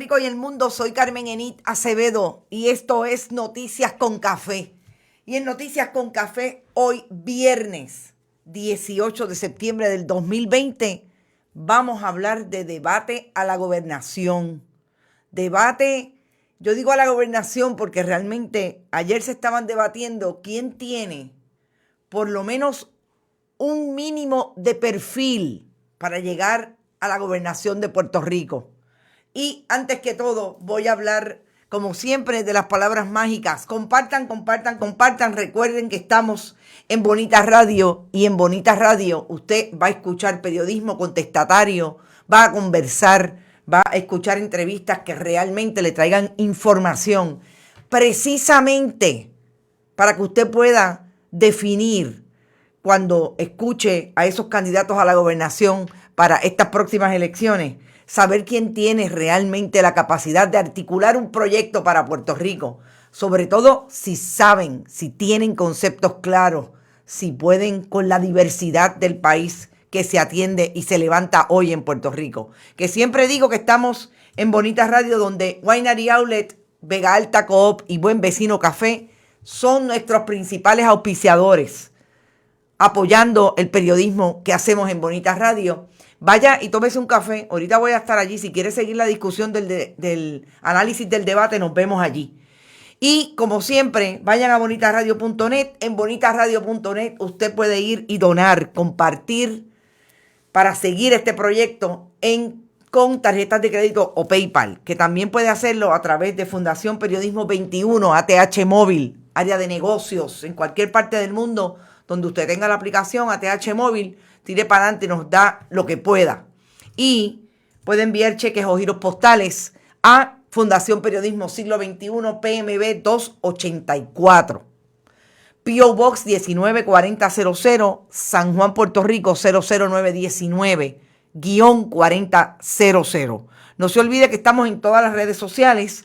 Rico y el mundo, soy Carmen Enit Acevedo y esto es Noticias con Café. Y en Noticias con Café, hoy viernes 18 de septiembre del 2020, vamos a hablar de debate a la gobernación. Debate, yo digo a la gobernación porque realmente ayer se estaban debatiendo quién tiene por lo menos un mínimo de perfil para llegar a la gobernación de Puerto Rico. Y antes que todo, voy a hablar, como siempre, de las palabras mágicas. Compartan, compartan, compartan. Recuerden que estamos en Bonita Radio y en Bonita Radio usted va a escuchar periodismo contestatario, va a conversar, va a escuchar entrevistas que realmente le traigan información, precisamente para que usted pueda definir cuando escuche a esos candidatos a la gobernación para estas próximas elecciones, saber quién tiene realmente la capacidad de articular un proyecto para Puerto Rico, sobre todo si saben, si tienen conceptos claros, si pueden con la diversidad del país que se atiende y se levanta hoy en Puerto Rico. Que siempre digo que estamos en Bonita Radio, donde Winery Outlet, Vega Alta Coop y Buen Vecino Café son nuestros principales auspiciadores, apoyando el periodismo que hacemos en Bonita Radio. Vaya y tómese un café. Ahorita voy a estar allí. Si quiere seguir la discusión del análisis del debate, nos vemos allí. Y como siempre, vayan a bonitaradio.net. En bonitaradio.net usted puede ir y donar, compartir para seguir este proyecto con tarjetas de crédito o PayPal, que también puede hacerlo a través de Fundación Periodismo 21, ATH Móvil, área de negocios, en cualquier parte del mundo donde usted tenga la aplicación ATH Móvil, tire para adelante y nos da lo que pueda. Y puede enviar cheques o giros postales a Fundación Periodismo Siglo XXI, PMB 284. P.O. Box 194000, San Juan, Puerto Rico 00919-4000. No se olvide que estamos en todas las redes sociales,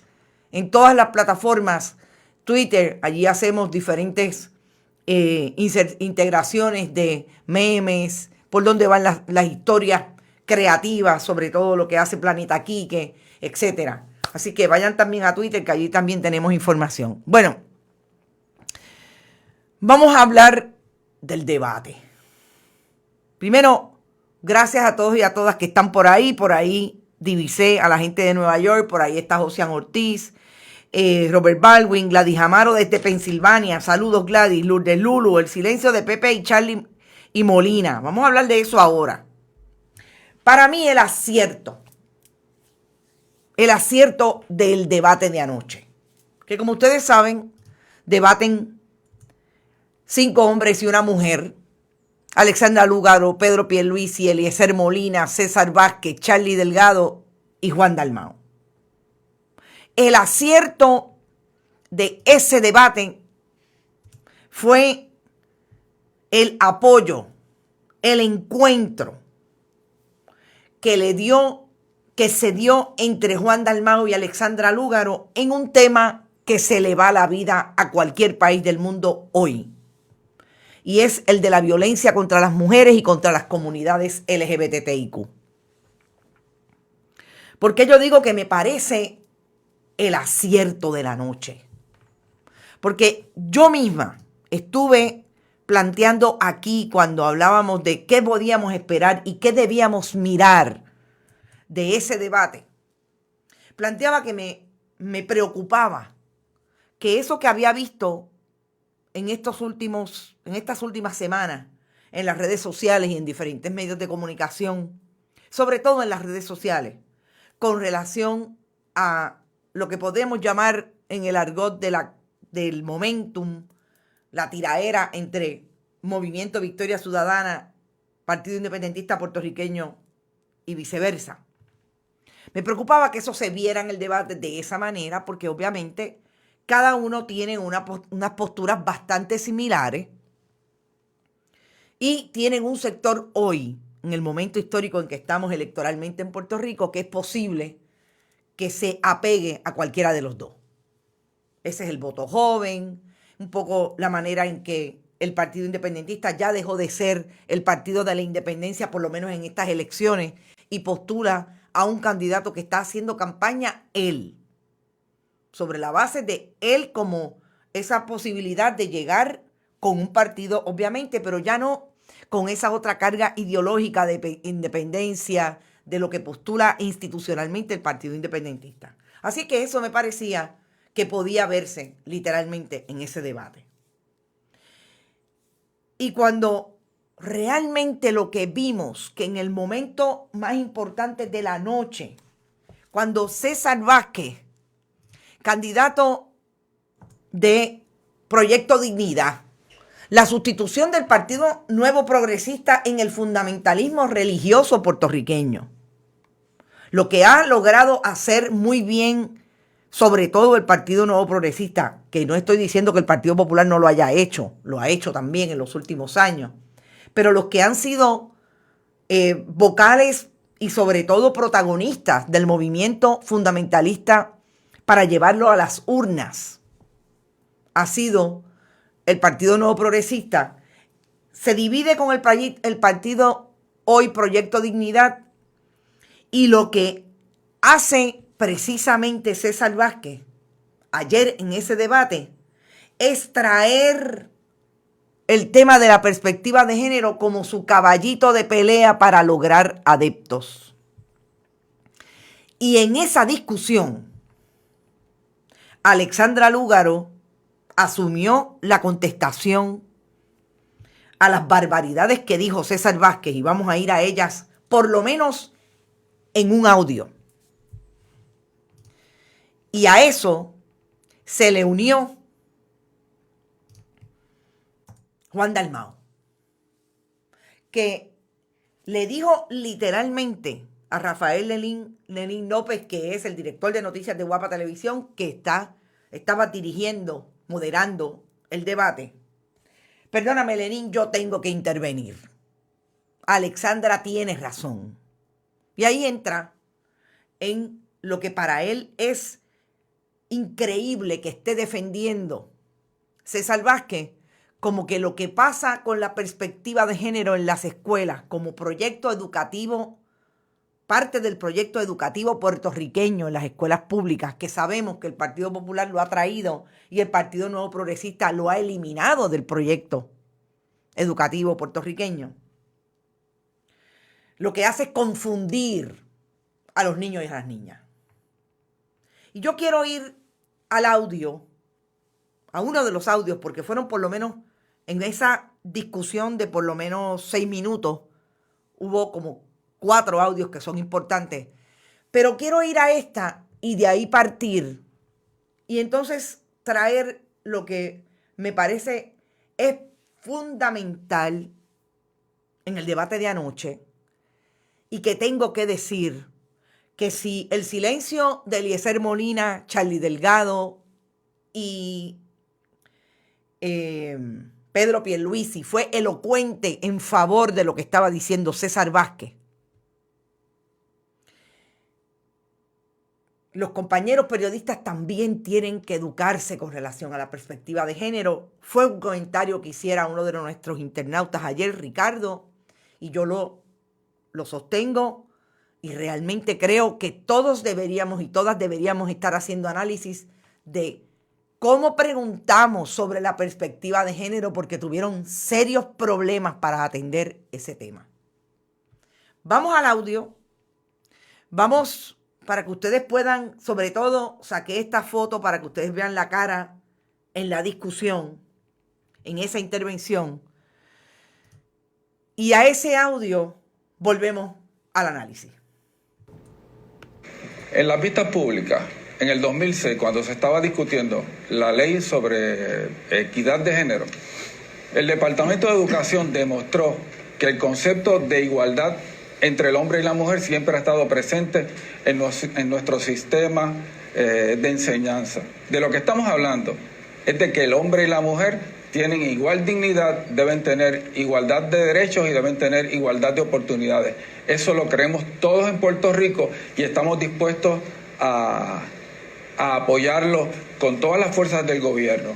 en todas las plataformas, Twitter, allí hacemos diferentes integraciones de memes, por donde van las historias creativas, sobre todo lo que hace Planeta Quique, etcétera. Así que vayan también a Twitter, que allí también tenemos información. Bueno, vamos a hablar del debate. Primero, gracias a todos y a todas que están por ahí. Por ahí divisé a la gente de Nueva York, por ahí está Josian Ortiz, Robert Baldwin, Gladys Amaro desde Pensilvania. Saludos, Gladys. Lourdes Lulu, el silencio de Pepe y Charlie y Molina. Vamos a hablar de eso ahora. Para mí el acierto del debate de anoche, que como ustedes saben, debaten 5 hombres y una mujer: Alexandra Lúgaro, Pedro Pierluisi, Eliezer Molina, César Vázquez, Charlie Delgado y Juan Dalmau. El acierto de ese debate fue el apoyo, el encuentro que se dio entre Juan Dalmau y Alexandra Lúgaro en un tema que se le va la vida a cualquier país del mundo hoy. Y es el de la violencia contra las mujeres y contra las comunidades LGBTIQ. ¿Por qué yo digo que me parece el acierto de la noche? Porque yo misma estuve planteando aquí, cuando hablábamos de qué podíamos esperar y qué debíamos mirar de ese debate, planteaba que me preocupaba que eso que había visto en estas últimas semanas en las redes sociales y en diferentes medios de comunicación, sobre todo en las redes sociales, con relación a lo que podemos llamar en el argot del momentum, la tiraera entre Movimiento Victoria Ciudadana, Partido Independentista Puertorriqueño y viceversa. Me preocupaba que eso se viera en el debate de esa manera, porque obviamente cada uno tiene unas posturas bastante similares y tienen un sector hoy, en el momento histórico en que estamos electoralmente en Puerto Rico, que es posible que se apegue a cualquiera de los dos. Ese es el voto joven, un poco la manera en que el Partido Independentista ya dejó de ser el partido de la independencia, por lo menos en estas elecciones, y postula a un candidato que está haciendo campaña él, sobre la base de él como esa posibilidad de llegar con un partido, obviamente, pero ya no con esa otra carga ideológica de independencia, de lo que postula institucionalmente el Partido Independentista. Así que eso me parecía que podía verse literalmente en ese debate. Y cuando realmente lo que vimos, que en el momento más importante de la noche, cuando César Vázquez, candidato de Proyecto Dignidad, la sustitución del Partido Nuevo Progresista en el fundamentalismo religioso puertorriqueño, lo que ha logrado hacer muy bien, sobre todo el Partido Nuevo Progresista, que no estoy diciendo que el Partido Popular no lo haya hecho, lo ha hecho también en los últimos años, pero los que han sido vocales y sobre todo protagonistas del movimiento fundamentalista para llevarlo a las urnas ha sido el Partido Nuevo Progresista. Se divide con el partido hoy Proyecto Dignidad, y lo que hace precisamente César Vázquez ayer en ese debate es traer el tema de la perspectiva de género como su caballito de pelea para lograr adeptos. Y en esa discusión, Alexandra Lúgaro asumió la contestación a las barbaridades que dijo César Vázquez, y vamos a ir a ellas por lo menos en un audio. Y a eso se le unió Juan Dalmau, que le dijo literalmente a Rafael Lenín López, que es el director de noticias de Guapa Televisión, que estaba dirigiendo, moderando el debate: perdóname, Lenín, yo tengo que intervenir. Alexandra tiene razón. Y ahí entra en lo que para él es increíble que esté defendiendo César Vázquez, como que lo que pasa con la perspectiva de género en las escuelas como proyecto educativo, parte del proyecto educativo puertorriqueño en las escuelas públicas, que sabemos que el Partido Popular lo ha traído y el Partido Nuevo Progresista lo ha eliminado del proyecto educativo puertorriqueño, lo que hace es confundir a los niños y a las niñas. Y yo quiero ir al audio, a uno de los audios, porque fueron por lo menos, en esa discusión de por lo menos 6 minutos, hubo como 4 audios que son importantes. Pero quiero ir a esta y de ahí partir. Y entonces traer lo que me parece es fundamental en el debate de anoche, y que tengo que decir que si el silencio de Eliezer Molina, Charlie Delgado y Pedro Pierluisi fue elocuente en favor de lo que estaba diciendo César Vázquez, los compañeros periodistas también tienen que educarse con relación a la perspectiva de género. Fue un comentario que hiciera uno de nuestros internautas ayer, Ricardo, y yo lo sostengo, y realmente creo que todos deberíamos y todas deberíamos estar haciendo análisis de cómo preguntamos sobre la perspectiva de género, porque tuvieron serios problemas para atender ese tema. Vamos al audio. Vamos, para que ustedes puedan, sobre todo, saqué esta foto para que ustedes vean la cara en la discusión, en esa intervención. Y a ese audio volvemos al análisis. En las vistas públicas, en el 2006, cuando se estaba discutiendo la ley sobre equidad de género, el Departamento de Educación demostró que el concepto de igualdad entre el hombre y la mujer siempre ha estado presente en nuestro sistema de enseñanza. De lo que estamos hablando es de que el hombre y la mujer tienen igual dignidad, deben tener igualdad de derechos y deben tener igualdad de oportunidades. Eso lo creemos todos en Puerto Rico y estamos dispuestos a apoyarlo con todas las fuerzas del gobierno.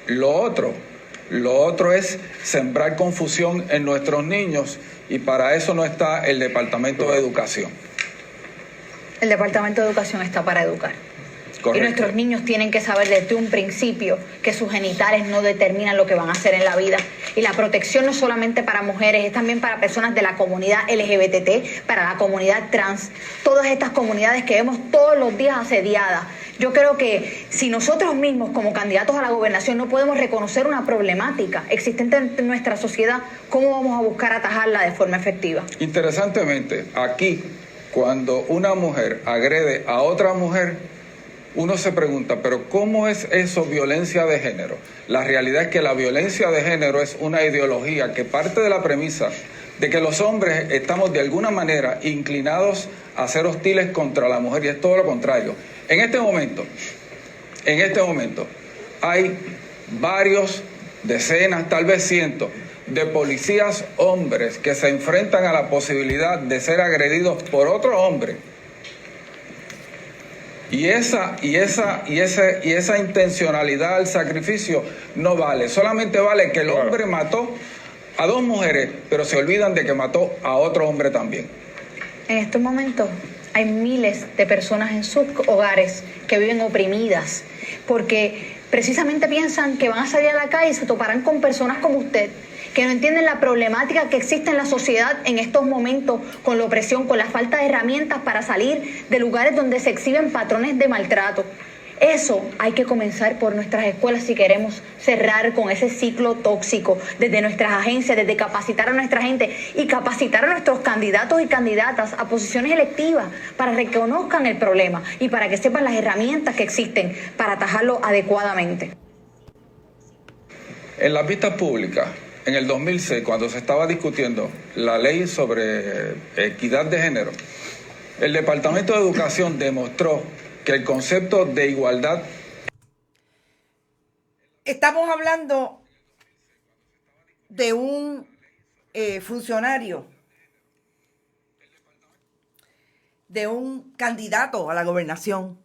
Lo otro es sembrar confusión en nuestros niños, y para eso no está el Departamento de Educación. El Departamento de Educación está para educar. Correcto. Y nuestros niños tienen que saber desde un principio que sus genitales no determinan lo que van a hacer en la vida. Y la protección no es solamente para mujeres, es también para personas de la comunidad LGBT, para la comunidad trans, todas estas comunidades que vemos todos los días asediadas. Yo creo que si nosotros mismos como candidatos a la gobernación no podemos reconocer una problemática existente en nuestra sociedad, ¿cómo vamos a buscar atajarla de forma efectiva? Interesantemente, aquí, cuando una mujer agrede a otra mujer, uno se pregunta, pero ¿cómo es eso violencia de género? La realidad es que la violencia de género es una ideología que parte de la premisa de que los hombres estamos de alguna manera inclinados a ser hostiles contra la mujer, y es todo lo contrario. En este momento, hay varios, decenas, tal vez cientos, de policías hombres que se enfrentan a la posibilidad de ser agredidos por otro hombre. Y esa intencionalidad al sacrificio no vale. Solamente vale que el hombre mató a dos mujeres, pero se olvidan de que mató a otro hombre también. En estos momentos hay miles de personas en sus hogares que viven oprimidas porque precisamente piensan que van a salir a la calle y se toparán con personas como usted, que no entienden la problemática que existe en la sociedad en estos momentos con la opresión, con la falta de herramientas para salir de lugares donde se exhiben patrones de maltrato. Eso hay que comenzar por nuestras escuelas si queremos cerrar con ese ciclo tóxico, desde nuestras agencias, desde capacitar a nuestra gente y capacitar a nuestros candidatos y candidatas a posiciones electivas para que reconozcan el problema y para que sepan las herramientas que existen para atajarlo adecuadamente. En las vistas públicas, en el 2006, cuando se estaba discutiendo la ley sobre equidad de género, el Departamento de Educación demostró que el concepto de igualdad... Estamos hablando de un funcionario, de un candidato a la gobernación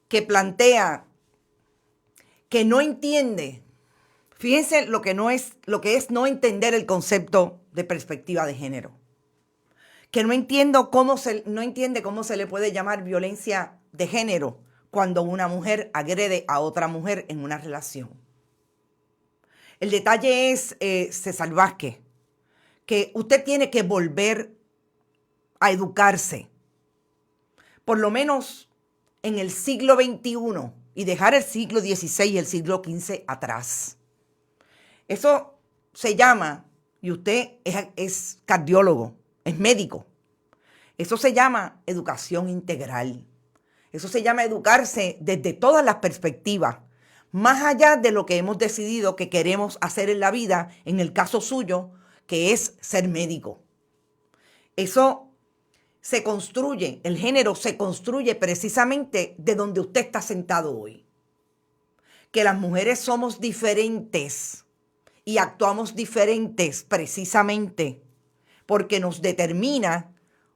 que plantea que no entiende. Fíjense lo que es no entender el concepto de perspectiva de género. Que no entiende cómo se le puede llamar violencia de género cuando una mujer agrede a otra mujer en una relación. El detalle es, César Vázquez, que usted tiene que volver a educarse, por lo menos en el siglo XXI, y dejar el siglo XVI y el siglo XV atrás. Eso se llama, y usted es cardiólogo, es médico, eso se llama educación integral. Eso se llama educarse desde todas las perspectivas, más allá de lo que hemos decidido que queremos hacer en la vida, en el caso suyo, que es ser médico. Eso se construye, el género se construye precisamente de donde usted está sentado hoy. Que las mujeres somos diferentes y actuamos diferentes precisamente porque nos determina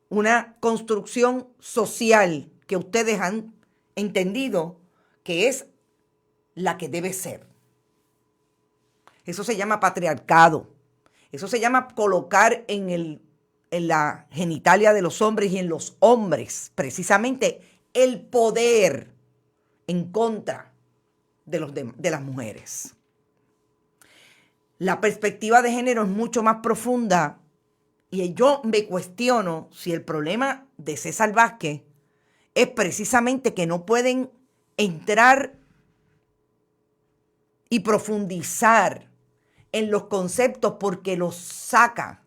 una construcción social que ustedes han entendido que es la que debe ser. Eso se llama patriarcado. Eso se llama colocar en la genitalia de los hombres y en los hombres precisamente el poder en contra de las mujeres. La perspectiva de género es mucho más profunda y yo me cuestiono si el problema de César Vázquez es precisamente que no pueden entrar y profundizar en los conceptos porque los saca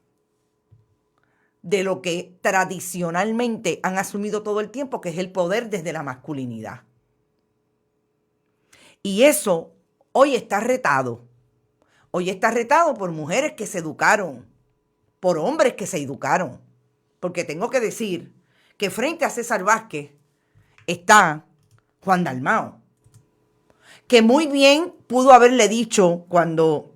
de lo que tradicionalmente han asumido todo el tiempo, que es el poder desde la masculinidad. Y eso hoy está retado. Hoy está retado por mujeres que se educaron, por hombres que se educaron. Porque tengo que decir que frente a César Vázquez está Juan Dalmau, que muy bien pudo haberle dicho cuando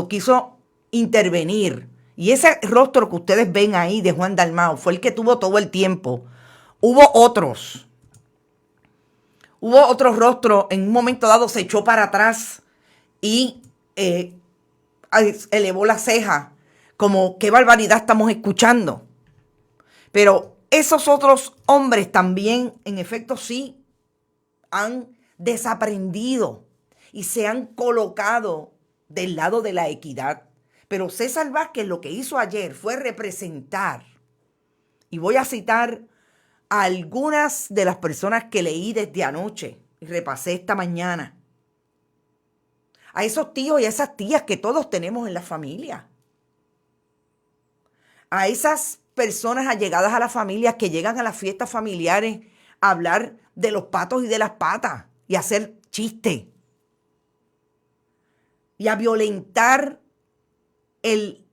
quiso intervenir. Y ese rostro que ustedes ven ahí de Juan Dalmau fue el que tuvo todo el tiempo. Hubo otros rostros, en un momento dado se echó para atrás y elevó la ceja, como qué barbaridad estamos escuchando. Pero esos otros hombres también, en efecto, sí, han desaprendido y se han colocado del lado de la equidad. Pero César Vázquez lo que hizo ayer fue representar, y voy a citar a algunas de las personas que leí desde anoche y repasé esta mañana, a esos tíos y a esas tías que todos tenemos en la familia, a esas personas allegadas a la familia que llegan a las fiestas familiares a hablar de los patos y de las patas y a hacer chistes y a violentar el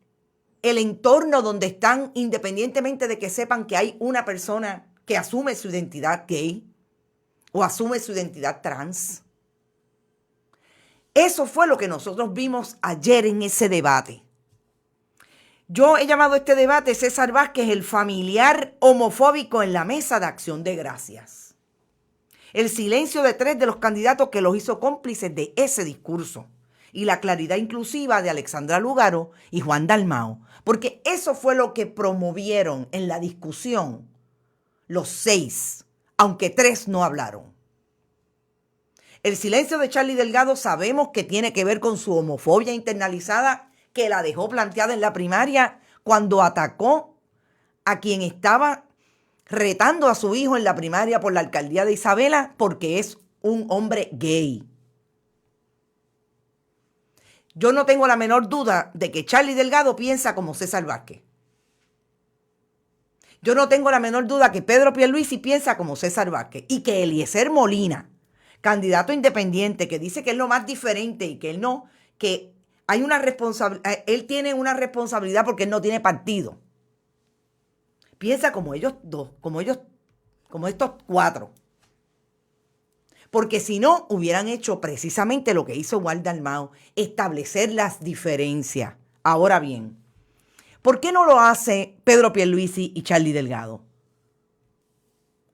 entorno donde están, independientemente de que sepan que hay una persona que asume su identidad gay o asume su identidad trans. Eso fue lo que nosotros vimos ayer en ese debate. Yo he llamado a este debate, César Vázquez, el familiar homofóbico en la mesa de acción de gracias. El silencio de 3 de los candidatos que los hizo cómplices de ese discurso y la claridad inclusiva de Alexandra Lúgaro y Juan Dalmau, porque eso fue lo que promovieron en la discusión los 6, aunque 3 no hablaron. El silencio de Charlie Delgado sabemos que tiene que ver con su homofobia internalizada, que la dejó planteada en la primaria cuando atacó a quien estaba retando a su hijo en la primaria por la alcaldía de Isabela porque es un hombre gay. Yo no tengo la menor duda de que Charlie Delgado piensa como César Vázquez. Yo no tengo la menor duda que Pedro Pierluisi piensa como César Vázquez y que Eliezer Molina, candidato independiente, que dice que es lo más diferente y que él no, que hay una responsabilidad, él tiene una responsabilidad porque él no tiene partido. Piensa como ellos dos, como estos 4. Porque si no, hubieran hecho precisamente lo que hizo Juan Dalmau, establecer las diferencias. Ahora bien, ¿por qué no lo hace Pedro Pierluisi y Charlie Delgado?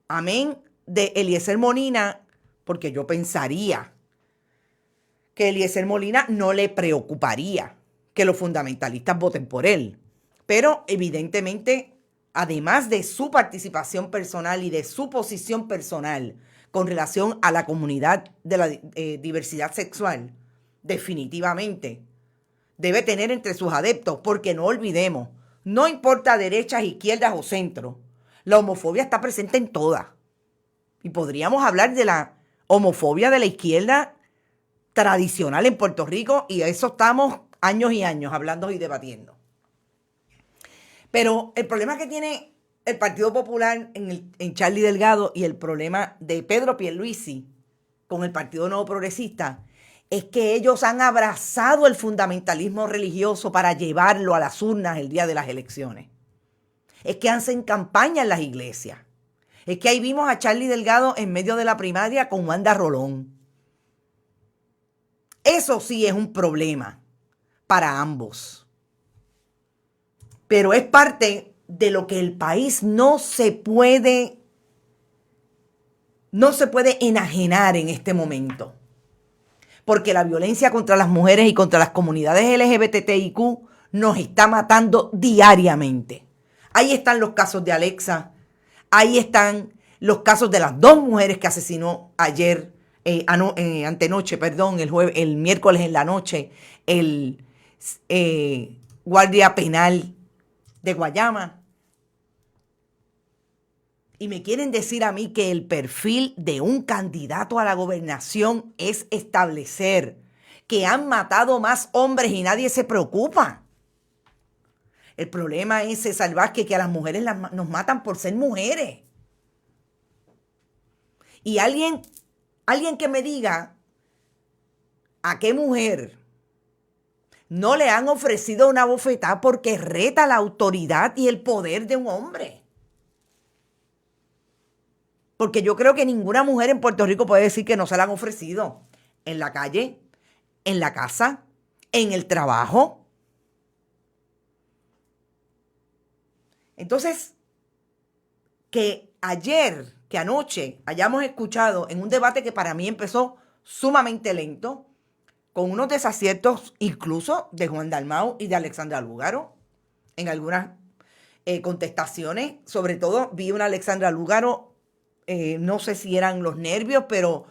Amén de Eliezer Molina, porque yo pensaría que Eliezer Molina no le preocuparía que los fundamentalistas voten por él. Pero evidentemente, además de su participación personal y de su posición personal con relación a la comunidad de la diversidad sexual, definitivamente debe tener entre sus adeptos, porque no olvidemos, no importa derechas, izquierdas o centro, la homofobia está presente en todas. Y podríamos hablar de la homofobia de la izquierda tradicional en Puerto Rico, y eso estamos años y años hablando y debatiendo. Pero el problema que tiene el Partido Popular en Charlie Delgado y el problema de Pedro Pierluisi con el Partido Nuevo Progresista es que ellos han abrazado el fundamentalismo religioso para llevarlo a las urnas el día de las elecciones. Es que hacen campaña en las iglesias. Es que ahí vimos a Charlie Delgado en medio de la primaria con Wanda Rolón. Eso sí es un problema para ambos. Pero es parte de lo que el país no se puede enajenar en este momento. Porque la violencia contra las mujeres y contra las comunidades LGBTIQ nos está matando diariamente. Ahí están los casos de Alexa, ahí están los casos de las 2 mujeres que asesinó ayer, antenoche, el miércoles en la noche, el guardia penal de Guayama. Y me quieren decir a mí que el perfil de un candidato a la gobernación es establecer que han matado más hombres y nadie se preocupa. El problema es, César Vázquez, que a las mujeres nos matan por ser mujeres. Y alguien que me diga a qué mujer no le han ofrecido una bofetada porque reta la autoridad y el poder de un hombre. Porque yo creo que ninguna mujer en Puerto Rico puede decir que no se la han ofrecido. En la calle, en la casa, en el trabajo. Entonces, que anoche hayamos escuchado en un debate que para mí empezó sumamente lento, con unos desaciertos incluso de Juan Dalmau y de Alexandra Lúgaro en algunas contestaciones. Sobre todo vi una Alexandra Lúgaro, no sé si eran los nervios, pero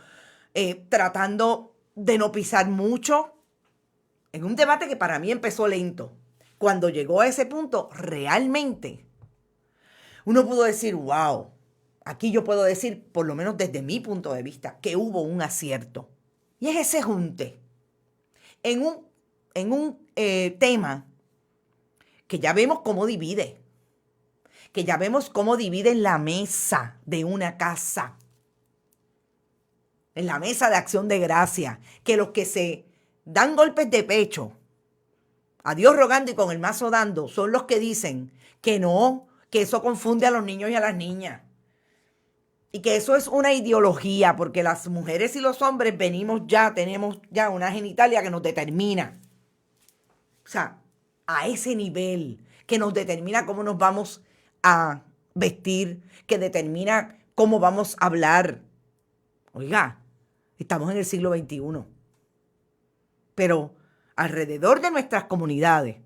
tratando de no pisar mucho. En un debate que para mí empezó lento. Cuando llegó a ese punto, realmente uno pudo decir, wow, aquí yo puedo decir, por lo menos desde mi punto de vista, que hubo un acierto. Y es ese junte en un tema que ya vemos cómo divide, que ya vemos cómo dividen la mesa de una casa, en la mesa de acción de gracia, que los que se dan golpes de pecho, a Dios rogando y con el mazo dando, son los que dicen que no, que eso confunde a los niños y a las niñas. Y que eso es una ideología, porque las mujeres y los hombres tenemos ya una genitalia que nos determina. O sea, a ese nivel, que nos determina cómo nos vamos a vestir, que determina cómo vamos a hablar. Oiga, estamos en el siglo XXI. Pero alrededor de nuestras comunidades,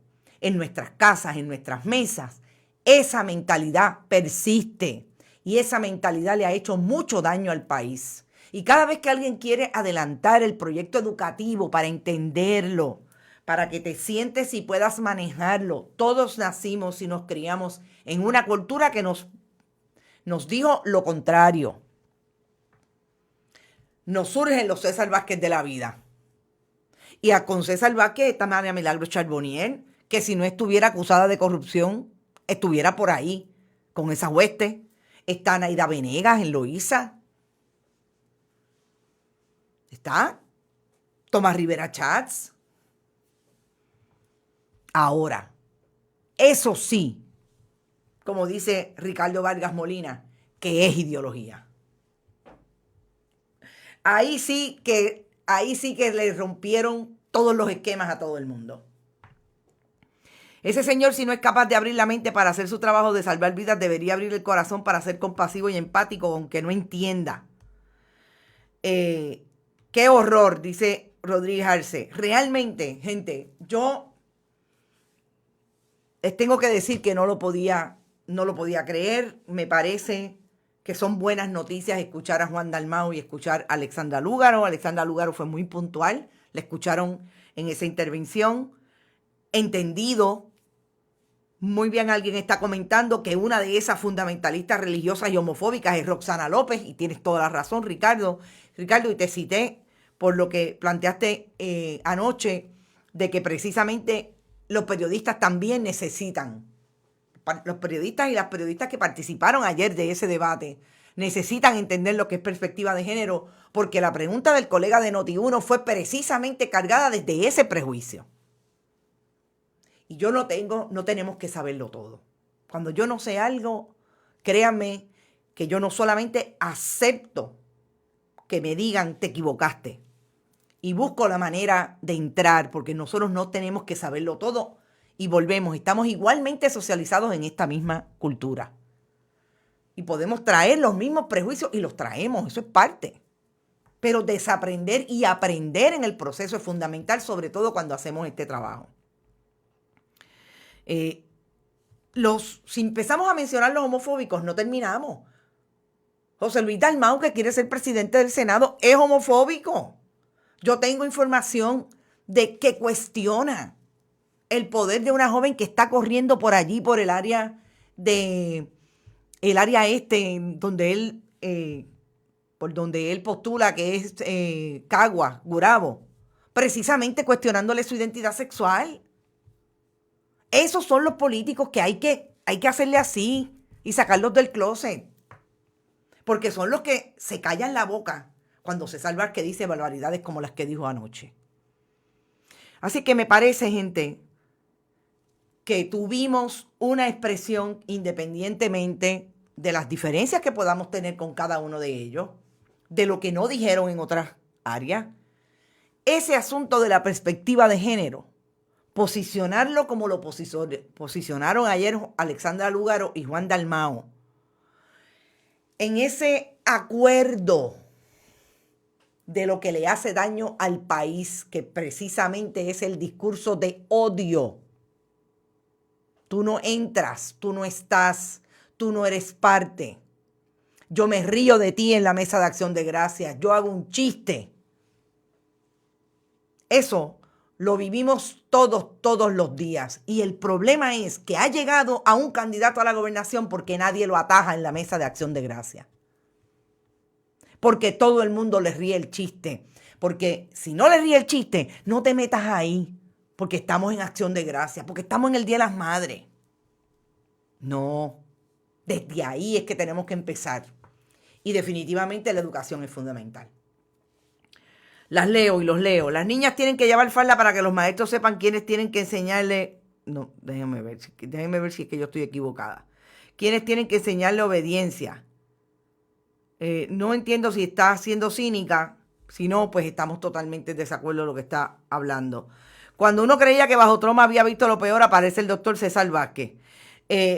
en nuestras casas, en nuestras mesas, esa mentalidad persiste y esa mentalidad le ha hecho mucho daño al país. Y cada vez que alguien quiere adelantar el proyecto educativo para entenderlo, para que te sientes y puedas manejarlo, todos nacimos y nos criamos en una cultura que nos dijo lo contrario. Nos surgen los César Vázquez de la vida. Y con César Vázquez está María Milagros Charbonnier, que si no estuviera acusada de corrupción, estuviera por ahí, con esa hueste. Está Naida Venegas en Loíza. Está Tomás Rivera Chats. Ahora, eso sí, como dice Ricardo Vargas Molina, que es ideología. Ahí sí que le rompieron todos los esquemas a todo el mundo. Ese señor, si no es capaz de abrir la mente para hacer su trabajo de salvar vidas, debería abrir el corazón para ser compasivo y empático, aunque no entienda. Qué horror, dice Rodríguez Arce. Realmente, gente, yo les tengo que decir que no lo podía creer. Me parece que son buenas noticias escuchar a Juan Dalmau y escuchar a Alexandra Lúgaro. Alexandra Lúgaro fue muy puntual. La escucharon en esa intervención. Entendido. Muy bien, alguien está comentando que una de esas fundamentalistas religiosas y homofóbicas es Roxana López, y tienes toda la razón, Ricardo. Ricardo, y te cité por lo que planteaste anoche, de que precisamente los periodistas también necesitan, los periodistas y las periodistas que participaron ayer de ese debate, necesitan entender lo que es perspectiva de género, porque la pregunta del colega de Noti1 fue precisamente cargada desde ese prejuicio. Y no tenemos que saberlo todo. Cuando yo no sé algo, créanme que yo no solamente acepto que me digan te equivocaste y busco la manera de entrar, porque nosotros no tenemos que saberlo todo y volvemos. Estamos igualmente socializados en esta misma cultura. Y podemos traer los mismos prejuicios y los traemos, eso es parte. Pero desaprender y aprender en el proceso es fundamental, sobre todo cuando hacemos este trabajo. Si empezamos a mencionar los homofóbicos, no terminamos. José Luis Dalmau, que quiere ser presidente del Senado, es homofóbico. Yo tengo información de que cuestiona el poder de una joven que está corriendo por allí, por el área por donde él postula que es Cagua, Gurabo, precisamente cuestionándole su identidad sexual. Esos son los políticos que hay que hacerle así y sacarlos del closet. Porque son los que se callan la boca cuando César Vázquez dice barbaridades como las que dijo anoche. Así que me parece, gente, que tuvimos una expresión independientemente de las diferencias que podamos tener con cada uno de ellos, de lo que no dijeron en otras áreas. Ese asunto de la perspectiva de género, posicionarlo como lo posicionaron ayer Alexandra Lúgaro y Juan Dalmau, en ese acuerdo de lo que le hace daño al país, que precisamente es el discurso de odio. Tú no entras, tú no estás, tú no eres parte. Yo me río de ti en la mesa de acción de gracias. Yo hago un chiste. Eso lo vivimos todos los días. Y el problema es que ha llegado a un candidato a la gobernación porque nadie lo ataja en la mesa de acción de gracias. Porque todo el mundo le ríe el chiste. Porque si no le ríe el chiste, no te metas ahí. Porque estamos en acción de gracias. Porque estamos en el Día de las Madres. No. Desde ahí es que tenemos que empezar. Y definitivamente la educación es fundamental. Las leo y los leo. Las niñas tienen que llevar falda para que los maestros sepan quiénes tienen que enseñarle. No, déjenme ver si es que yo estoy equivocada. Quiénes tienen que enseñarle obediencia. No entiendo si está siendo cínica. Si no, pues estamos totalmente en desacuerdo de lo que está hablando. Cuando uno creía que bajo Trump había visto lo peor, aparece el doctor César Vázquez.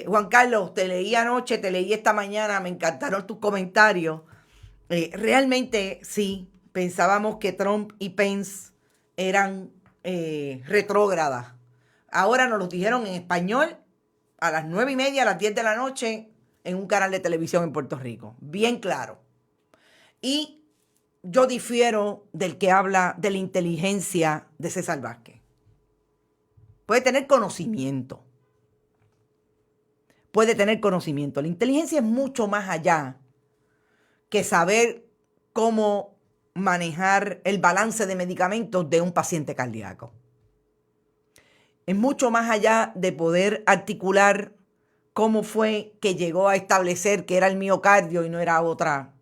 Juan Carlos, te leí anoche, te leí esta mañana, me encantaron tus comentarios. Realmente sí, pensábamos que Trump y Pence eran retrógradas. Ahora nos lo dijeron en español a las 9:30, a las 10 de la noche, en un canal de televisión en Puerto Rico. Bien claro. Y yo difiero del que habla de la inteligencia de César Vázquez. Puede tener conocimiento. Puede tener conocimiento. La inteligencia es mucho más allá que saber cómo manejar el balance de medicamentos de un paciente cardíaco. Es mucho más allá de poder articular cómo fue que llegó a establecer que era el miocardio y no era otra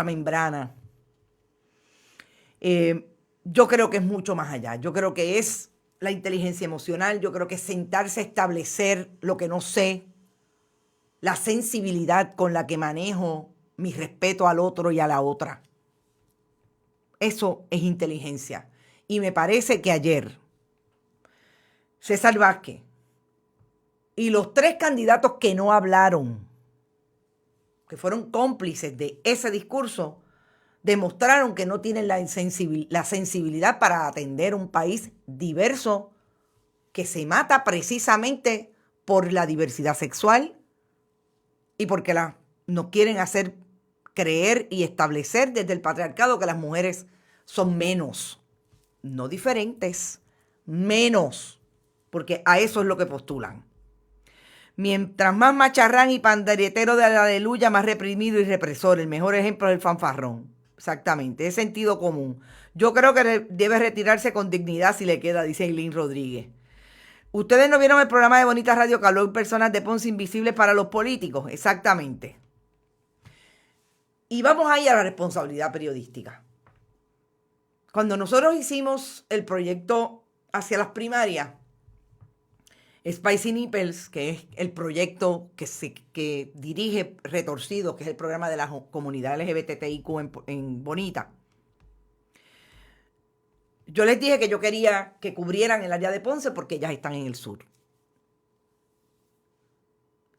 membrana. Yo creo que es mucho más allá. Yo creo que es la inteligencia emocional. Yo creo que es sentarse a establecer lo que no sé, la sensibilidad con la que manejo mi respeto al otro y a la otra. Eso es inteligencia. Y me parece que ayer César Vázquez y los 3 candidatos que no hablaron, que fueron cómplices de ese discurso, demostraron que no tienen la sensibilidad para atender un país diverso que se mata precisamente por la diversidad sexual y porque nos quieren hacer creer y establecer desde el patriarcado que las mujeres son menos, no diferentes, menos, porque a eso es lo que postulan. Mientras más macharrán y panderetero de la aleluya, más reprimido y represor. El mejor ejemplo es el fanfarrón. Exactamente, es sentido común. Yo creo que debe retirarse con dignidad si le queda, dice Eileen Rodríguez. ¿Ustedes no vieron el programa de Bonita Radio que habló de personas de Ponce invisibles para los políticos? Exactamente. Y vamos ahí a la responsabilidad periodística. Cuando nosotros hicimos el proyecto hacia las primarias, Spicy Nipples, que es el proyecto que dirige Retorcido, que es el programa de la comunidad LGBTIQ en Bonita. Yo les dije que yo quería que cubrieran el área de Ponce porque ellas están en el sur.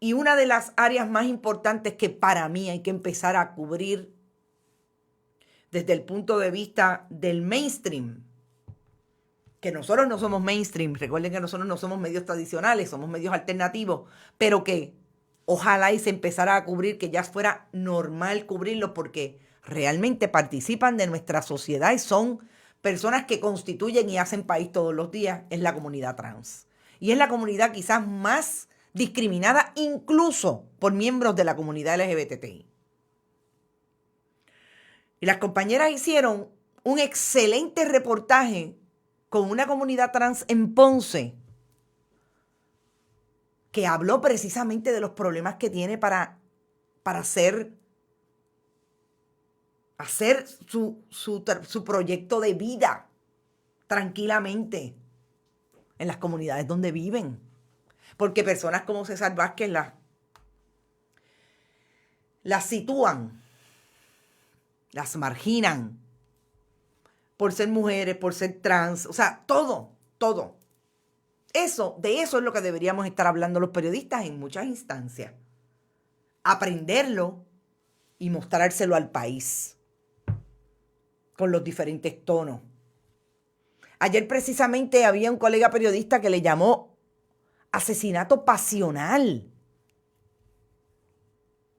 Y una de las áreas más importantes que para mí hay que empezar a cubrir desde el punto de vista del mainstream, que nosotros no somos mainstream, recuerden que nosotros no somos medios tradicionales, somos medios alternativos, pero que ojalá y se empezara a cubrir, que ya fuera normal cubrirlo, porque realmente participan de nuestra sociedad y son personas que constituyen y hacen país todos los días, es la comunidad trans. Y es la comunidad quizás más discriminada incluso por miembros de la comunidad LGBTI. Y las compañeras hicieron un excelente reportaje con una comunidad trans en Ponce que habló precisamente de los problemas que tiene para hacer su proyecto de vida tranquilamente en las comunidades donde viven. Porque personas como César Vázquez las sitúan, las marginan por ser mujeres, por ser trans, o sea, todo. De eso es lo que deberíamos estar hablando los periodistas en muchas instancias. Aprenderlo y mostrárselo al país con los diferentes tonos. Ayer precisamente había un colega periodista que le llamó asesinato pasional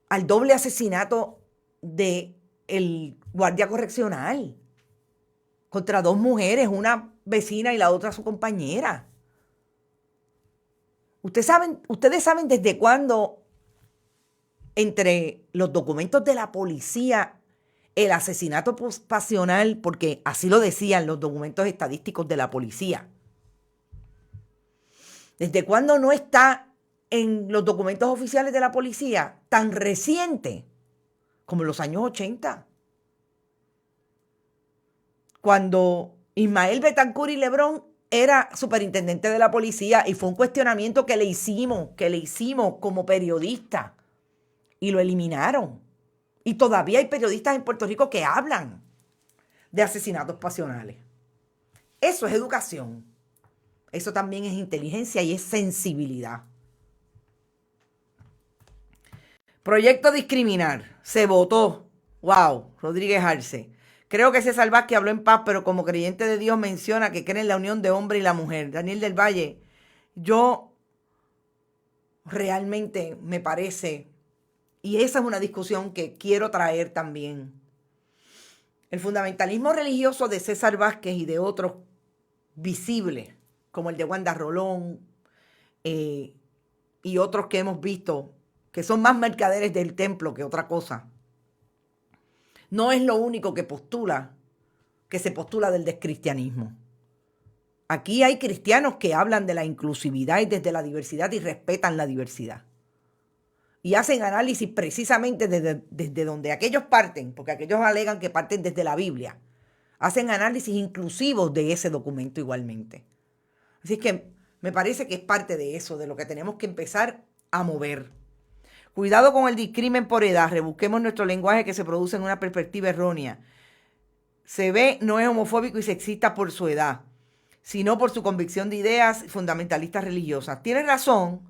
al doble asesinato de el guardia correccional contra dos mujeres, una vecina y la otra su compañera. Ustedes saben desde cuándo entre los documentos de la policía el asesinato pasional, porque así lo decían los documentos estadísticos de la policía. ¿Desde cuándo no está en los documentos oficiales de la policía tan reciente como en los años 80? Cuando Ismael Betancourt y Lebrón era superintendente de la policía y fue un cuestionamiento que le hicimos como periodista y lo eliminaron. Y todavía hay periodistas en Puerto Rico que hablan de asesinatos pasionales. Eso es educación. Eso también es inteligencia y es sensibilidad. Proyecto discriminar. Se votó. Wow, Rodríguez Arce. Creo que César Vázquez habló en paz, pero como creyente de Dios menciona que cree en la unión de hombre y la mujer. Daniel del Valle, yo realmente me parece, y esa es una discusión que quiero traer también. El fundamentalismo religioso de César Vázquez y de otros visibles, como el de Wanda Rolón y otros que hemos visto, que son más mercaderes del templo que otra cosa, no es lo único que se postula del descristianismo. Aquí hay cristianos que hablan de la inclusividad y desde la diversidad y respetan la diversidad. Y hacen análisis precisamente desde donde aquellos parten, porque aquellos alegan que parten desde la Biblia. Hacen análisis inclusivos de ese documento igualmente. Así es que me parece que es parte de eso, de lo que tenemos que empezar a mover. Cuidado con el discrimen por edad. Rebusquemos nuestro lenguaje que se produce en una perspectiva errónea. Se ve, no es homofóbico y sexista por su edad, sino por su convicción de ideas fundamentalistas religiosas. Tiene razón,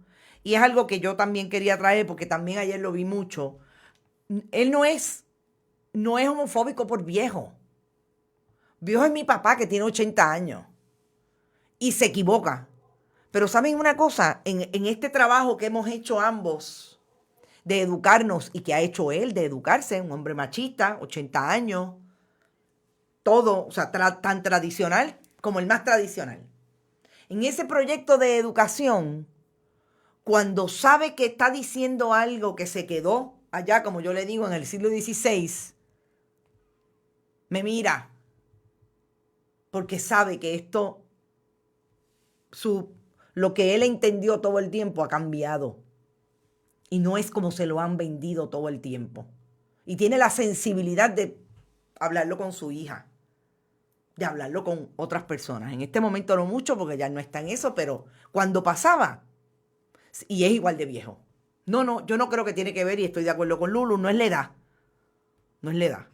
y es algo que yo también quería traer, porque también ayer lo vi mucho. Él no es homofóbico por viejo. Viejo es mi papá, que tiene 80 años, y se equivoca. Pero ¿saben una cosa? En este trabajo que hemos hecho ambos, de educarnos, y que ha hecho él de educarse, un hombre machista, 80 años, todo, o sea, tan tradicional como el más tradicional. En ese proyecto de educación, cuando sabe que está diciendo algo que se quedó allá, como yo le digo, en el siglo XVI, me mira, porque sabe que esto, lo que él entendió todo el tiempo ha cambiado. Y no es como se lo han vendido todo el tiempo. Y tiene la sensibilidad de hablarlo con su hija, de hablarlo con otras personas. En este momento no mucho, porque ya no está en eso, pero cuando pasaba, y es igual de viejo. No, yo no creo que tiene que ver, y estoy de acuerdo con Lulu, no es la edad. No es la edad.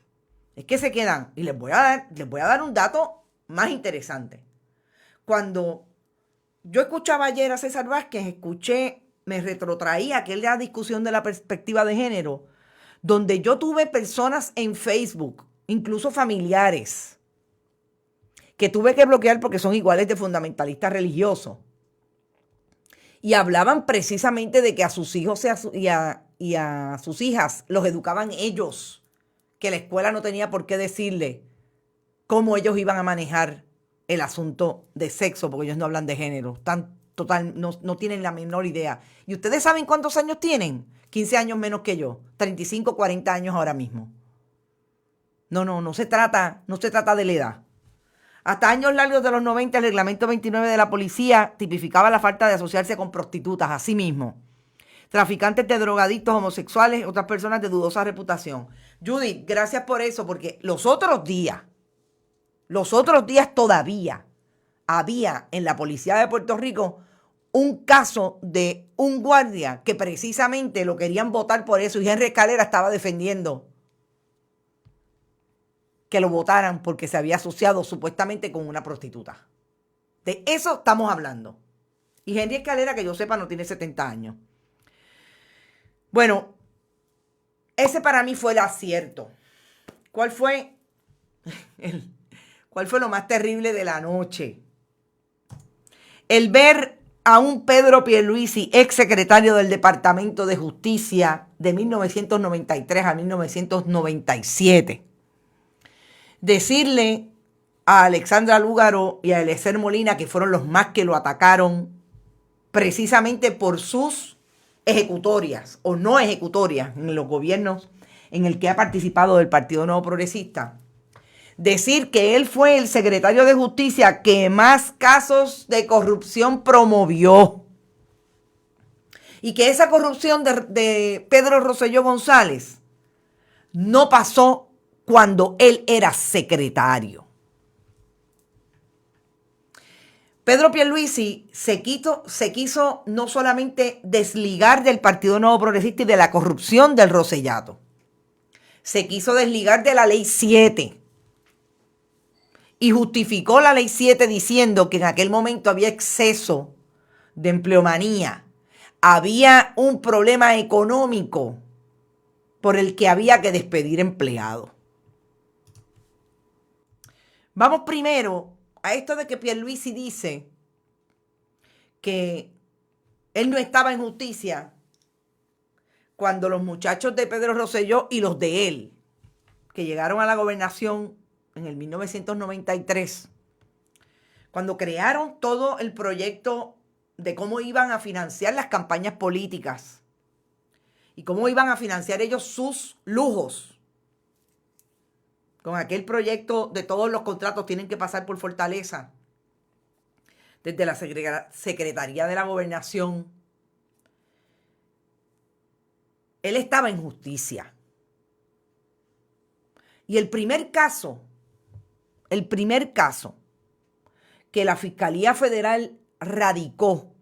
Es que se quedan, y les voy a dar un dato más interesante. Cuando yo escuchaba ayer a César Vázquez, me retrotraía aquella discusión de la perspectiva de género, donde yo tuve personas en Facebook, incluso familiares, que tuve que bloquear porque son iguales de fundamentalistas religiosos. Y hablaban precisamente de que a sus hijos y a sus hijas los educaban ellos, que la escuela no tenía por qué decirle cómo ellos iban a manejar el asunto de sexo, porque ellos no hablan de género, no tienen la menor idea. ¿Y ustedes saben cuántos años tienen? 15 años menos que yo, 35, 40 años ahora mismo. No se trata de la edad. Hasta años largos de los 90, el reglamento 29 de la policía tipificaba la falta de asociarse con prostitutas, así mismo. Traficantes de drogadictos, homosexuales, otras personas de dudosa reputación. Judy, gracias por eso, porque los otros días todavía había en la policía de Puerto Rico un caso de un guardia que precisamente lo querían votar por eso, y Henry Escalera estaba defendiendo que lo votaran porque se había asociado supuestamente con una prostituta. De eso estamos hablando. Y Henry Escalera, que yo sepa, no tiene 70 años. Bueno, ese para mí fue el acierto. ¿Cuál fue ¿Cuál fue lo más terrible de la noche? El ver a un Pedro Pierluisi, ex secretario del Departamento de Justicia de 1993 a 1997, decirle a Alexandra Lúgaro y a Eliezer Molina, que fueron los más que lo atacaron precisamente por sus ejecutorias o no ejecutorias en los gobiernos en el que ha participado del Partido Nuevo Progresista, decir que él fue el secretario de Justicia que más casos de corrupción promovió y que esa corrupción de Pedro Rosselló González no pasó cuando él era secretario. Pedro Pierluisi se quiso no solamente desligar del Partido Nuevo Progresista y de la corrupción del Rossellato, se quiso desligar de la Ley 7 y justificó la Ley 7 diciendo que en aquel momento había exceso de empleomanía, había un problema económico por el que había que despedir empleados. Vamos primero a esto de que Pierluisi dice que él no estaba en justicia cuando los muchachos de Pedro Rosselló y los de él, que llegaron a la gobernación en el 1993, cuando crearon todo el proyecto de cómo iban a financiar las campañas políticas y cómo iban a financiar ellos sus lujos, con aquel proyecto de todos los contratos tienen que pasar por Fortaleza, desde la Secretaría de la Gobernación. Él estaba en justicia. Y el primer caso que la Fiscalía Federal radicó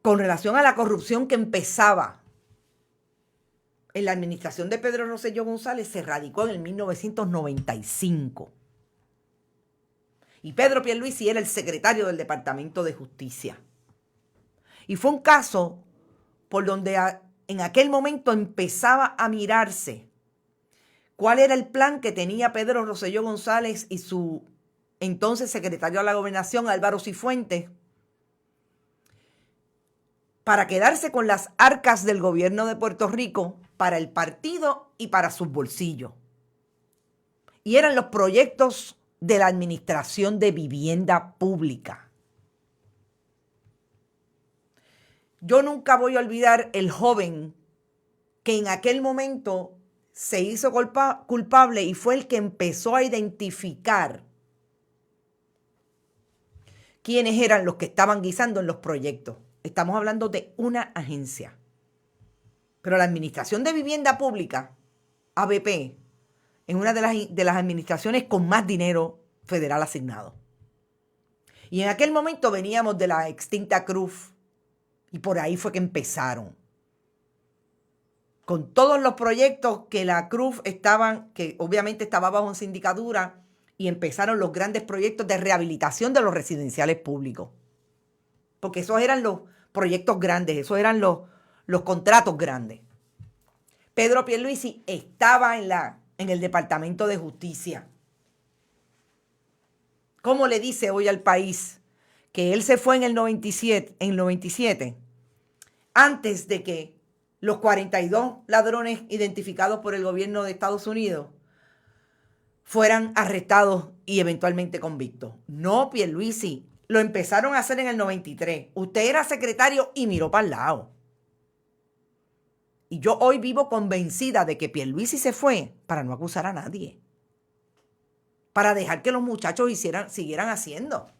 con relación a la corrupción que empezaba en la administración de Pedro Rosselló González se radicó en el 1995. Y Pedro Pierluisi era el secretario del Departamento de Justicia. Y fue un caso por donde en aquel momento empezaba a mirarse cuál era el plan que tenía Pedro Rosselló González y su entonces secretario de la Gobernación, Álvaro Cifuentes, para quedarse con las arcas del gobierno de Puerto Rico para el partido y para sus bolsillos. Y eran los proyectos de la Administración de Vivienda Pública. Yo nunca voy a olvidar el joven que en aquel momento se hizo culpable y fue el que empezó a identificar quiénes eran los que estaban guisando en los proyectos. Estamos hablando de una agencia. Pero la Administración de Vivienda Pública, AVP, es una de las administraciones con más dinero federal asignado. Y en aquel momento veníamos de la extinta CRUF y por ahí fue que empezaron. Con todos los proyectos que la CRUF que obviamente estaba bajo sindicatura, y empezaron los grandes proyectos de rehabilitación de los residenciales públicos. Porque esos eran los proyectos grandes, esos eran los contratos grandes. Pedro Pierluisi estaba en el Departamento de Justicia. ¿Cómo le dice hoy al país que él se fue en el 97, antes de que los 42 ladrones identificados por el gobierno de Estados Unidos fueran arrestados y eventualmente convictos? No, Pierluisi, lo empezaron a hacer en el 93. Usted era secretario y miró para el lado. Y yo hoy vivo convencida de que Pierluisi se fue para no acusar a nadie, para dejar que los muchachos siguieran haciendo.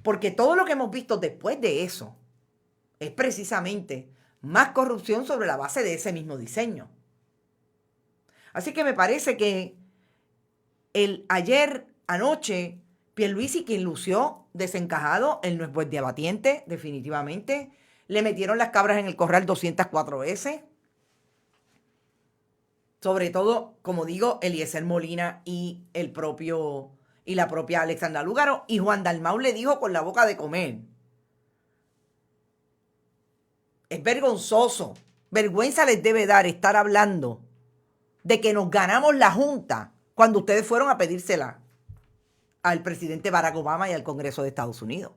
Porque todo lo que hemos visto después de eso es precisamente más corrupción sobre la base de ese mismo diseño. Así que me parece que anoche, Pierluisi, quien lució desencajado, él no es buen debatiente, definitivamente. Le metieron las cabras en el corral 204 veces. Sobre todo, como digo, Eliezer Molina y la propia Alexandra Lúgaro. Y Juan Dalmau le dijo con la boca de comer. Es vergonzoso. Vergüenza les debe dar estar hablando de que nos ganamos la Junta cuando ustedes fueron a pedírsela al presidente Barack Obama y al Congreso de Estados Unidos.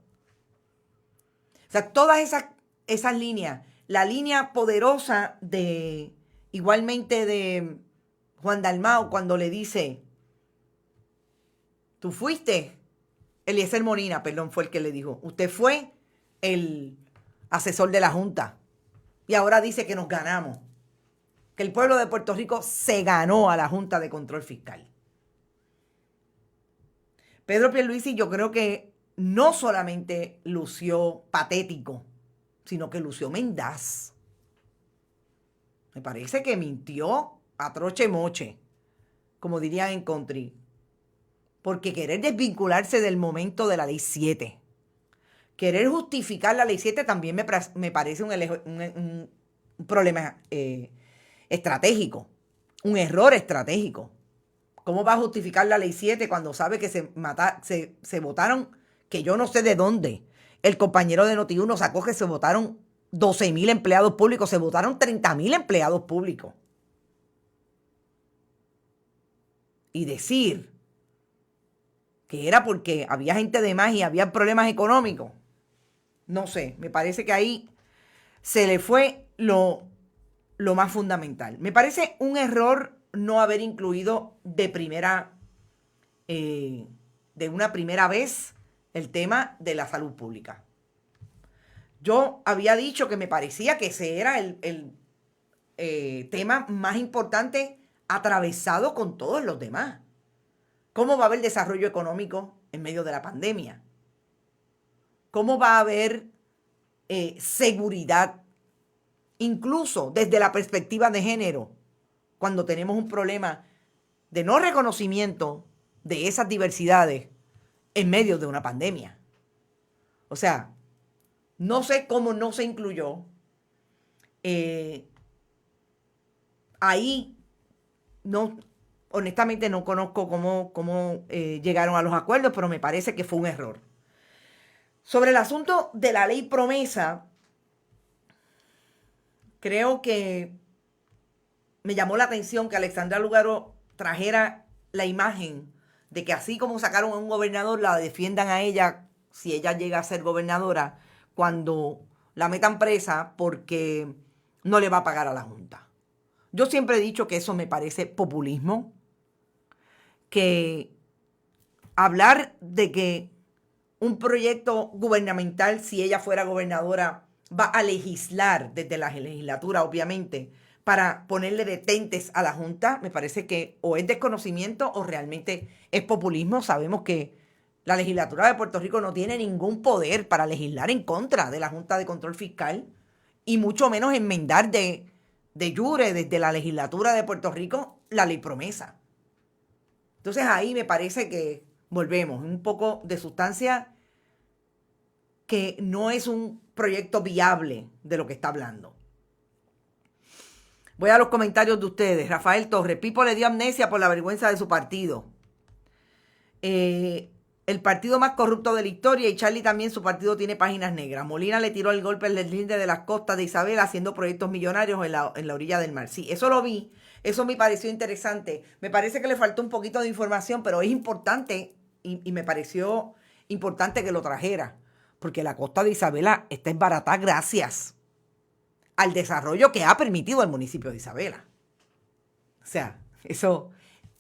O sea, todas esas líneas, la línea poderosa igualmente de Juan Dalmau cuando le dice, tú fuiste, Eliezer Molina, perdón, fue el que le dijo, usted fue el asesor de la Junta y ahora dice que nos ganamos, que el pueblo de Puerto Rico se ganó a la Junta de Control Fiscal. Pedro Pierluisi yo creo que no solamente lució patético, sino que lució mendaz. Me parece que mintió a troche moche, como dirían en country, porque querer desvincularse del momento de la Ley 7, querer justificar la Ley 7 también me parece un problema estratégico, un error estratégico. ¿Cómo va a justificar la Ley 7 cuando sabe que se votaron, que yo no sé de dónde? El compañero de Noti1 sacó que se votaron 12,000 empleados públicos, se votaron 30,000 empleados públicos. Y decir que era porque había gente de más y había problemas económicos, no sé, me parece que ahí se le fue lo más fundamental. Me parece un error no haber incluido de una primera vez el tema de la salud pública. Yo había dicho que me parecía que ese era el tema más importante atravesado con todos los demás. ¿Cómo va a haber desarrollo económico en medio de la pandemia? ¿Cómo va a haber seguridad, incluso desde la perspectiva de género, cuando tenemos un problema de no reconocimiento de esas diversidades en medio de una pandemia? O sea, no sé cómo no se incluyó. Ahí no, honestamente no conozco cómo llegaron a los acuerdos, pero me parece que fue un error. Sobre el asunto de la ley promesa, creo que me llamó la atención que Alexandra Lúgaro trajera la imagen de que así como sacaron a un gobernador, la defiendan a ella si ella llega a ser gobernadora cuando la metan presa porque no le va a pagar a la Junta. Yo siempre he dicho que eso me parece populismo, que hablar de que un proyecto gubernamental, si ella fuera gobernadora, va a legislar desde la legislatura, obviamente, para ponerle detentes a la Junta, me parece que o es desconocimiento o realmente es populismo. Sabemos que la legislatura de Puerto Rico no tiene ningún poder para legislar en contra de la Junta de Control Fiscal y mucho menos enmendar de jure desde la legislatura de Puerto Rico la ley promesa. Entonces ahí me parece que volvemos un poco de sustancia que no es un proyecto viable de lo que está hablando. Voy a los comentarios de ustedes. Rafael Torres, Pipo le dio amnesia por la vergüenza de su partido. El partido más corrupto de la historia, y Charlie también, su partido tiene páginas negras. Molina le tiró el golpe al deslinde de las costas de Isabela haciendo proyectos millonarios en la orilla del mar. Sí, eso lo vi. Eso me pareció interesante. Me parece que le faltó un poquito de información, pero es importante y me pareció importante que lo trajera. Porque la costa de Isabela está embaratada gracias al desarrollo que ha permitido el municipio de Isabela. O sea, eso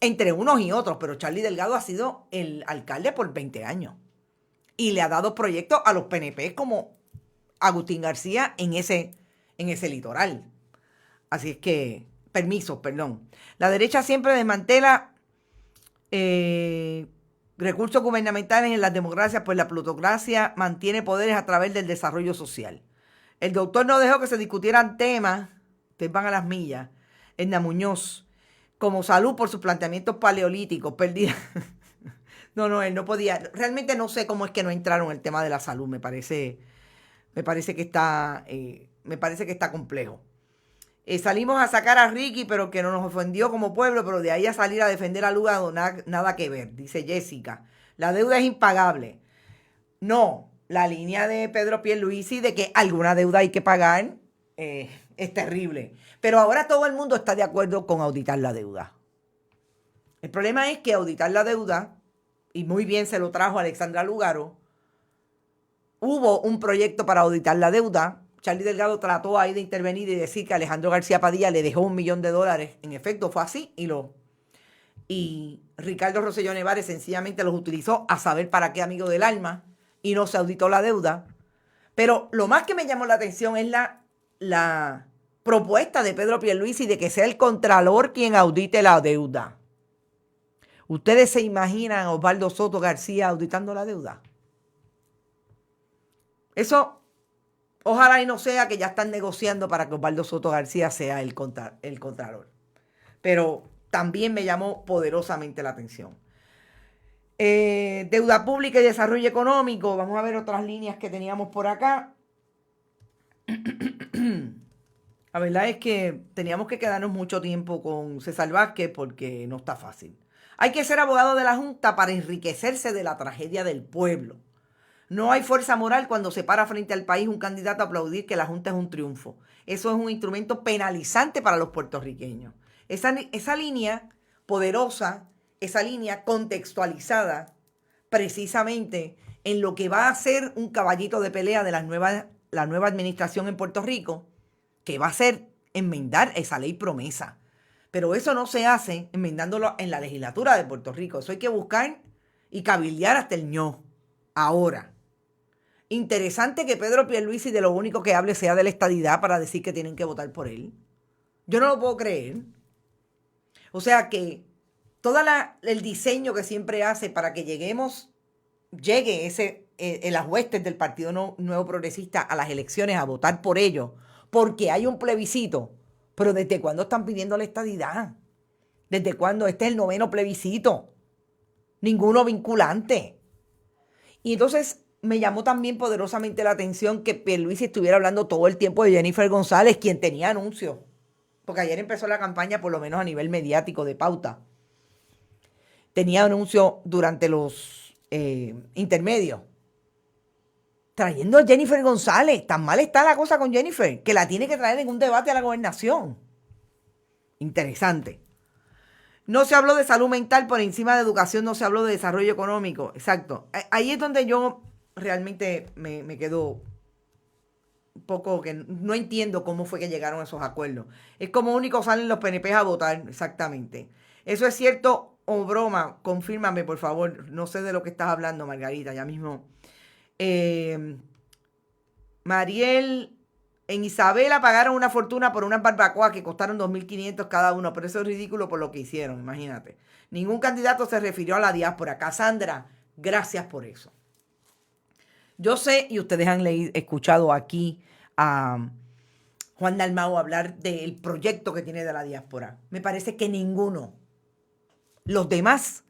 entre unos y otros, pero Charlie Delgado ha sido el alcalde por 20 años y le ha dado proyectos a los PNP como Agustín García en ese litoral. Así es que, perdón. La derecha siempre desmantela recursos gubernamentales en las democracias, pues la plutocracia mantiene poderes a través del desarrollo social. El doctor no dejó que se discutieran temas, ustedes van a las millas, Edna Muñoz, como salud por sus planteamientos paleolíticos, perdida. No, él no podía. Realmente no sé cómo es que no entraron en el tema de la salud. Me parece que está complejo. Salimos a sacar a Ricky, pero que no nos ofendió como pueblo, pero de ahí a salir a defender a Lúgaro, nada que ver, dice Jessica. La deuda es impagable. No, la línea de Pedro Pierluisi de que alguna deuda hay que pagar es terrible. Pero ahora todo el mundo está de acuerdo con auditar la deuda. El problema es que auditar la deuda, y muy bien se lo trajo Alexandra Lugaro, hubo un proyecto para auditar la deuda. Charlie Delgado trató ahí de intervenir y decir que Alejandro García Padilla le dejó $1 millón. En efecto, fue así y Ricardo Rosselló Nevares sencillamente los utilizó a saber para qué, amigo del alma, y no se auditó la deuda. Pero lo más que me llamó la atención es la propuesta de Pedro Pierluisi de que sea el contralor quien audite la deuda. ¿Ustedes se imaginan a Osvaldo Soto García auditando la deuda? Eso, ojalá y no sea que ya están negociando para que Osvaldo Soto García sea el contralor. Pero también me llamó poderosamente la atención. Deuda pública y desarrollo económico. Vamos a ver otras líneas que teníamos por acá. La verdad es que teníamos que quedarnos mucho tiempo con César Vázquez porque no está fácil. Hay que ser abogado de la Junta para enriquecerse de la tragedia del pueblo. No hay fuerza moral cuando se para frente al país un candidato a aplaudir que la Junta es un triunfo. Eso es un instrumento penalizante para los puertorriqueños. Esa línea poderosa, esa línea contextualizada precisamente en lo que va a ser un caballito de pelea de la nueva administración en Puerto Rico, que va a ser enmendar esa ley promesa. Pero eso no se hace enmendándolo en la legislatura de Puerto Rico. Eso hay que buscar y cabildear hasta el ño. Ahora, interesante que Pedro Pierluisi de lo único que hable sea de la estadidad para decir que tienen que votar por él. Yo no lo puedo creer. O sea que todo el diseño que siempre hace para que llegue las huestes del Partido Nuevo Progresista a las elecciones a votar por ellos, porque hay un plebiscito. Pero ¿desde cuándo están pidiendo la estadidad? ¿Desde cuándo? Este es el 9º plebiscito. Ninguno vinculante. Y entonces me llamó también poderosamente la atención que Pierluisi estuviera hablando todo el tiempo de Jennifer González, quien tenía anuncios. Porque ayer empezó la campaña, por lo menos a nivel mediático de pauta. Tenía anuncios durante los intermedios. Trayendo a Jennifer González. Tan mal está la cosa con Jennifer, que la tiene que traer en un debate a la gobernación. Interesante. No se habló de salud mental por encima de educación, no se habló de desarrollo económico. Exacto. Ahí es donde yo realmente me quedo un poco que no entiendo cómo fue que llegaron a esos acuerdos. Es como único salen los PNP a votar, exactamente. ¿Eso es cierto o broma? Confírmame, por favor. No sé de lo que estás hablando, Margarita, ya mismo. Mariel, en Isabela pagaron una fortuna por unas barbacoas que costaron $2,500 cada uno, pero eso es ridículo por lo que hicieron, imagínate. Ningún candidato se refirió a la diáspora. Cassandra, gracias por eso. Yo sé, y ustedes han escuchado aquí a Juan Dalmau hablar del proyecto que tiene de la diáspora. Me parece que ninguno, los demás,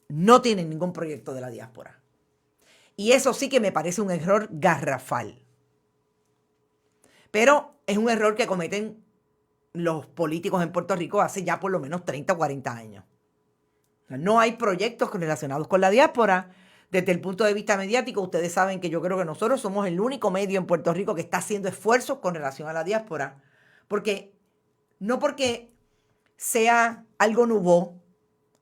no tienen ningún proyecto de la diáspora. Y eso sí que me parece un error garrafal. Pero es un error que cometen los políticos en Puerto Rico hace ya por lo menos 30 o 40 años. O sea, no hay proyectos relacionados con la diáspora. Desde el punto de vista mediático, ustedes saben que yo creo que nosotros somos el único medio en Puerto Rico que está haciendo esfuerzos con relación a la diáspora. No porque sea algo nuevo,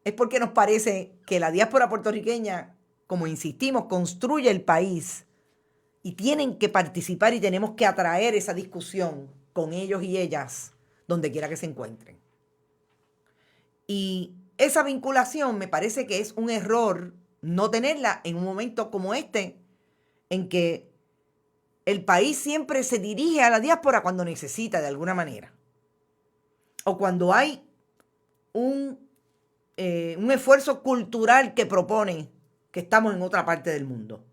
es porque nos parece que la diáspora puertorriqueña, como insistimos, construye el país y tienen que participar y tenemos que atraer esa discusión con ellos y ellas donde quiera que se encuentren. Y esa vinculación me parece que es un error no tenerla en un momento como este, en que el país siempre se dirige a la diáspora cuando necesita de alguna manera. O cuando hay un esfuerzo cultural que propone que estamos en otra parte del mundo.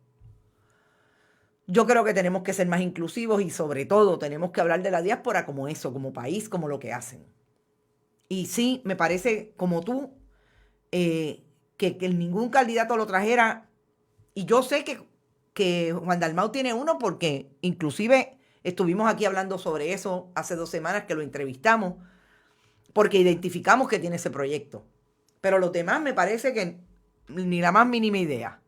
Yo creo que tenemos que ser más inclusivos y sobre todo tenemos que hablar de la diáspora como eso, como país, como lo que hacen. Y sí, me parece, como tú, que ningún candidato lo trajera. Y yo sé que Juan Dalmau tiene uno porque inclusive estuvimos aquí hablando sobre eso hace 2 semanas que lo entrevistamos, porque identificamos que tiene ese proyecto. Pero los demás me parece que ni la más mínima idea.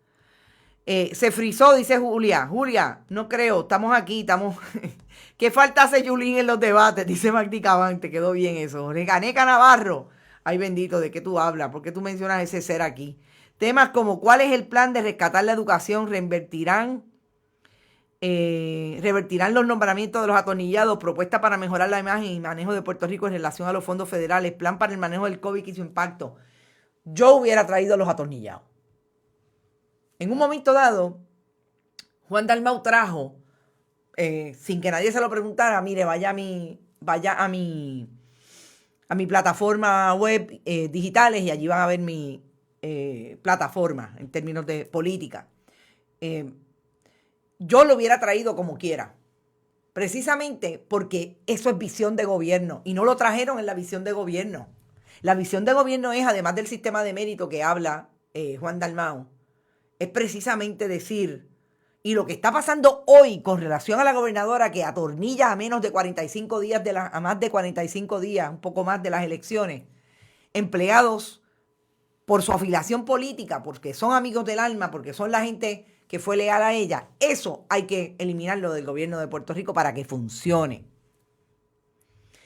Se frizó, dice Julia. Julia, no creo, estamos aquí, estamos... ¿Qué falta hace Yulín en los debates? Dice Magdi Cabán, te quedó bien eso. Reganeca Navarro. Ay, bendito, ¿de qué tú hablas? ¿Por qué tú mencionas ese ser aquí? Temas como ¿cuál es el plan de rescatar la educación? Revertirán los nombramientos de los atornillados, propuesta para mejorar la imagen y manejo de Puerto Rico en relación a los fondos federales, plan para el manejo del COVID y su impacto. Yo hubiera traído los atornillados. En un momento dado, Juan Dalmau trajo, sin que nadie se lo preguntara, mire, vaya a mi plataforma web digitales y allí van a ver mi plataforma en términos de política. Yo lo hubiera traído como quiera, precisamente porque eso es visión de gobierno y no lo trajeron en la visión de gobierno. La visión de gobierno es, además del sistema de mérito que habla Juan Dalmau, es precisamente decir, y lo que está pasando hoy con relación a la gobernadora que atornilla a menos de 45 días, a más de 45 días, un poco más de las elecciones, empleados por su afiliación política, porque son amigos del alma, porque son la gente que fue leal a ella, eso hay que eliminarlo del gobierno de Puerto Rico para que funcione.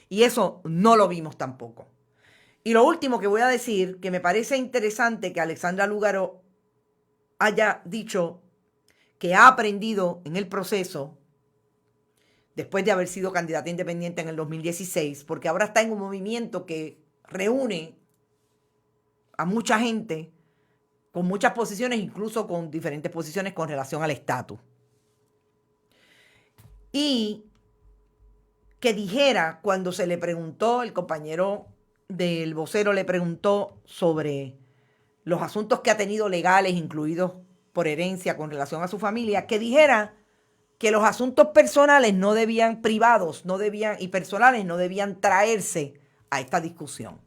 Y eso no lo vimos tampoco. Y lo último que voy a decir, que me parece interesante que Alexandra Lúgaro haya dicho que ha aprendido en el proceso, después de haber sido candidata independiente en el 2016, porque ahora está en un movimiento que reúne a mucha gente con muchas posiciones, incluso con diferentes posiciones con relación al estatus. Y que dijera, cuando se le preguntó, el compañero del vocero le preguntó sobre los asuntos que ha tenido legales, incluidos por herencia con relación a su familia, que dijera que los asuntos personales privados y personales no debían traerse a esta discusión.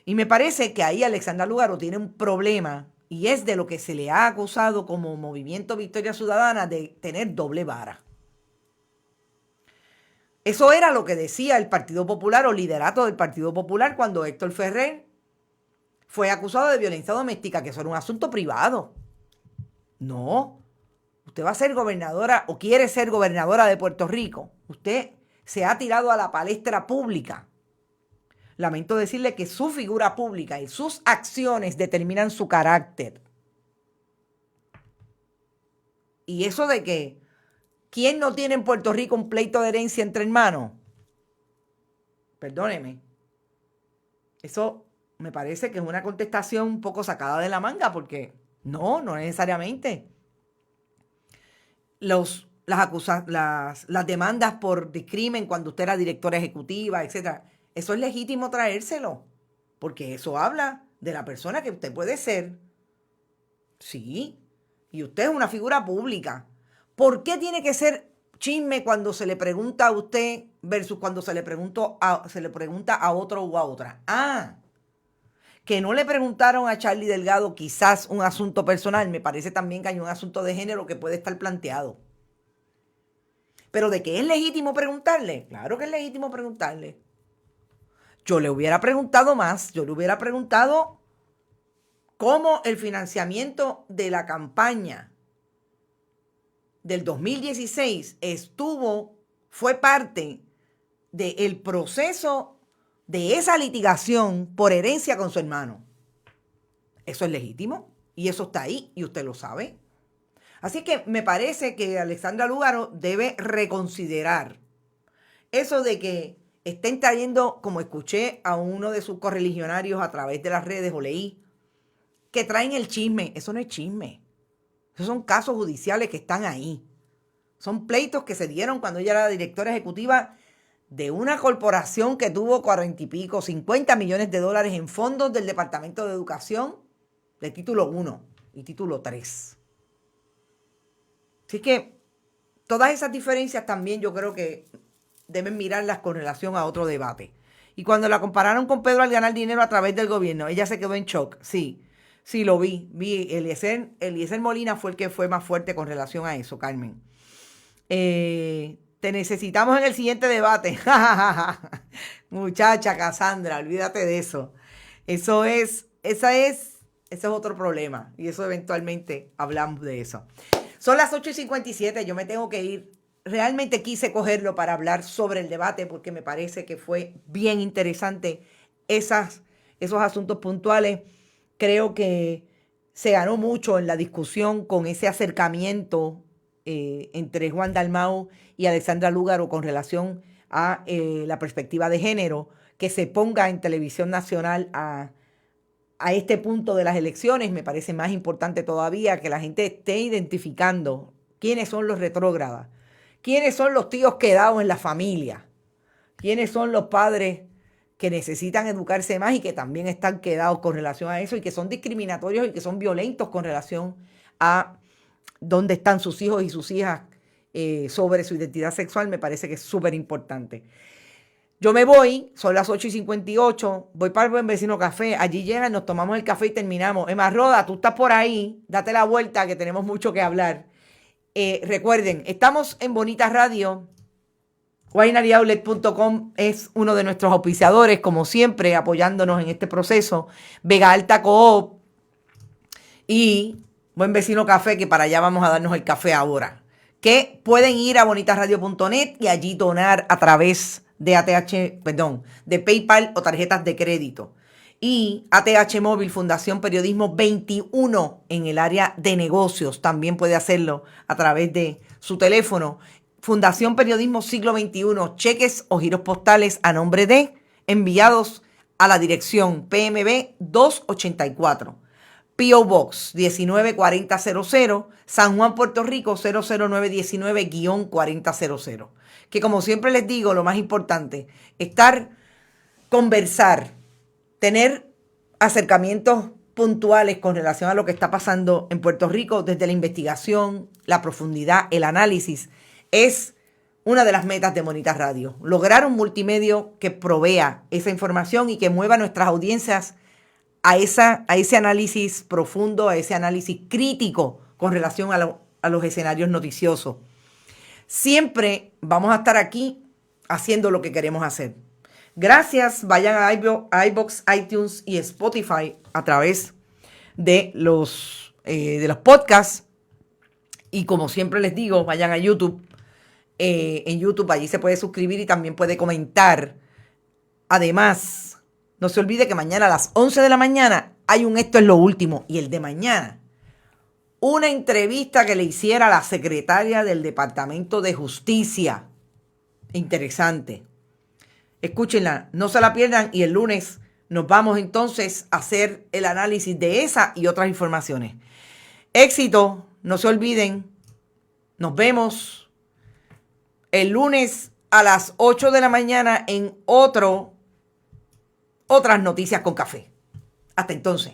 Y me parece que ahí Alexandra Lúgaro tiene un problema, y es de lo que se le ha acusado como Movimiento Victoria Ciudadana de tener doble vara. Eso era lo que decía el Partido Popular o liderato del Partido Popular cuando Héctor Ferrer fue acusado de violencia doméstica, que eso era un asunto privado. No, usted va a ser gobernadora o quiere ser gobernadora de Puerto Rico. Usted se ha tirado a la palestra pública. Lamento decirle que su figura pública y sus acciones determinan su carácter. Y eso de que, ¿quién no tiene en Puerto Rico un pleito de herencia entre hermanos? Perdóneme. Eso me parece que es una contestación un poco sacada de la manga, porque no necesariamente. Las demandas por discrimen cuando usted era directora ejecutiva, etcétera, eso es legítimo traérselo, porque eso habla de la persona que usted puede ser. Sí, y usted es una figura pública. ¿Por qué tiene que ser chisme cuando se le pregunta a usted versus cuando se le pregunta a otro o a otra? Que no le preguntaron a Charlie Delgado quizás un asunto personal. Me parece también que hay un asunto de género que puede estar planteado. Pero de que es legítimo preguntarle, claro que es legítimo preguntarle. Yo le hubiera preguntado más, yo le hubiera preguntado cómo el financiamiento de la campaña del 2016 fue parte del proceso de esa litigación por herencia con su hermano. Eso es legítimo y eso está ahí y usted lo sabe. Así que me parece que Alexandra Lúgaro debe reconsiderar eso de que estén trayendo, como escuché a uno de sus correligionarios a través de las redes o leí, que traen el chisme. Eso no es chisme. Esos son casos judiciales que están ahí. Son pleitos que se dieron cuando ella era directora ejecutiva de una corporación que tuvo 40 y pico, 50 millones de dólares en fondos del Departamento de Educación de título 1 y título 3. Así que todas esas diferencias también yo creo que deben mirarlas con relación a otro debate. Y cuando la compararon con Pedro al ganar dinero a través del gobierno, ella se quedó en shock. Sí, lo vi. Eliezer Molina fue el que fue más fuerte con relación a eso, Carmen. Te necesitamos en el siguiente debate. Muchacha Cassandra, olvídate de eso. Ese es otro problema. Y eso eventualmente hablamos de eso. Son las 8:57, yo me tengo que ir. Realmente quise cogerlo para hablar sobre el debate porque me parece que fue bien interesante esos asuntos puntuales. Creo que se ganó mucho en la discusión con ese acercamiento entre Juan Dalmau y Alexandra Lúgaro con relación a la perspectiva de género, que se ponga en televisión nacional a este punto de las elecciones. Me parece más importante todavía que la gente esté identificando quiénes son los retrógradas, quiénes son los tíos quedados en la familia, quiénes son los padres que necesitan educarse más y que también están quedados con relación a eso y que son discriminatorios y que son violentos con relación a dónde están sus hijos y sus hijas sobre su identidad sexual. Me parece que es súper importante. Yo me voy, son las 8:58, voy para el Buen Vecino Café, allí llegan, nos tomamos el café y terminamos. Emma Roda, tú estás por ahí, date la vuelta que tenemos mucho que hablar. Recuerden, estamos en Bonita Radio, winearyoutlet.com es uno de nuestros auspiciadores, como siempre, apoyándonos en este proceso. Vega Alta Coop y Buen Vecino Café, que para allá vamos a darnos el café ahora. Que pueden ir a bonitasradio.net y allí donar a través de de PayPal o tarjetas de crédito. Y ATH Móvil, Fundación Periodismo 21 en el área de negocios, también puede hacerlo a través de su teléfono. Fundación Periodismo Siglo XXI, cheques o giros postales a nombre de, enviados a la dirección PMB 284, P.O. Box 194000, San Juan, Puerto Rico 00919-4000. Que como siempre les digo, lo más importante, conversar, tener acercamientos puntuales con relación a lo que está pasando en Puerto Rico desde la investigación, la profundidad, el análisis, es una de las metas de Bonita Radio. Lograr un multimedio que provea esa información y que mueva nuestras audiencias a ese análisis profundo, a ese análisis crítico con relación a los escenarios noticiosos. Siempre vamos a estar aquí haciendo lo que queremos hacer. Gracias, vayan a iVoox, iTunes y Spotify a través de los podcasts. Y como siempre les digo, vayan a YouTube. En YouTube allí se puede suscribir y también puede comentar. Además, no se olvide que mañana a las 11 de la mañana hay un Esto es lo Último. Y el de mañana, una entrevista que le hiciera a la secretaria del Departamento de Justicia. Interesante. Escúchenla, no se la pierdan y el lunes nos vamos entonces a hacer el análisis de esa y otras informaciones. Éxito, no se olviden, nos vemos el lunes a las 8 de la mañana en otras noticias con café. Hasta entonces.